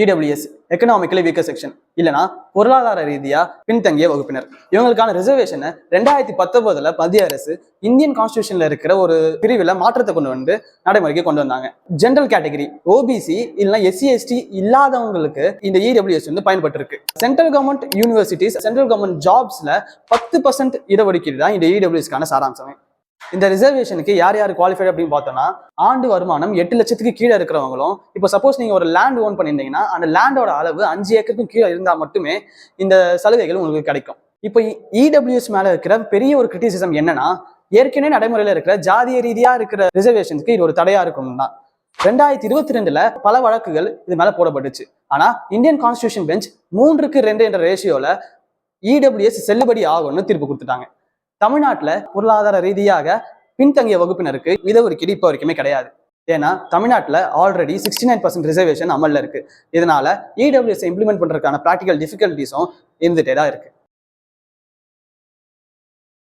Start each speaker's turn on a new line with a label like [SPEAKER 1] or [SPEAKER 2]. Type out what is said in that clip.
[SPEAKER 1] EWS economically weaker section இல்லைனா பொருளாதார ரீதியா பின்தங்கிய வகுப்பினர். இவங்களுக்கான ரிசர்வேஷனை 2019 மத்திய அரசு இந்தியன் கான்ஸ்டியூஷன்ல இருக்கிற ஒரு பிரிவில் மாற்றத்தை கொண்டு வந்து நடைமுறைக்கு கொண்டு வந்தாங்க. ஜெனரல் கேட்டகரி ஓபிசி இல்லைன்னா எஸ்சி எஸ்டி இல்லாதவங்களுக்கு இந்த இடபிள்யூஎஸ் வந்து பயன்பட்டு இருக்கு. Central government universities, central government ஜாப்ஸ்ல 10% இடஒதுக்கீடு தான் இந்த இடபிள்யூஎஸ்க்கான சாராம்சமே. இந்த ரிசர்வேஷனுக்கு யார் யார் குவாலிஃபைட் அப்படின்னு பார்த்தோம்னா, ஆண்டு வருமானம் 8 லட்சத்துக்கு கீழே இருக்கிறவங்களும், இப்போ சப்போஸ் நீங்க ஒரு லேண்ட் ஓன் பண்ணியிருந்தீங்கன்னா அந்த லேண்டோட அளவு 5 ஏக்கருக்கும் கீழே இருந்தால் மட்டுமே இந்த சலுகைகள் உங்களுக்கு கிடைக்கும். இப்போ இடபிள்யூஎஸ் மேல இருக்கிற பெரிய ஒரு கிரிட்டிசிசம் என்னன்னா, ஏற்கனவே நடைமுறையில இருக்கிற ஜாதிய ரீதியா இருக்கிற ரிசர்வேஷனுக்கு இது ஒரு தடையா இருக்கும் தான். 2022 பல வழக்குகள் இது மேல போடப்பட்டுச்சு. ஆனா இந்தியன் கான்ஸ்டியூஷன் பெஞ்ச் 3:2 என்ற ரேஷியோல இடபிள்யூஎஸ் செல்லுபடி ஆகும்னு தீர்ப்பு கொடுத்துட்டாங்க. தமிழ்நாட்டில் பொருளாதார ரீதியாக பின்தங்கிய வகுப்பினருக்கு இடஒதுக்கீடு இப்போ வரைக்குமே கிடையாது. ஏன்னா தமிழ்நாட்டில் ஆல்ரெடி 69% ரிசர்வேஷன் அமல்ல இருக்கு. இதனால இடபிள்யூஎஸ் இம்ப்ளிமெண்ட் பண்றதுக்கான ப்ராக்டிகல் டிஃபிகல்டிஸும் இருந்துட்டே தான் இருக்கு.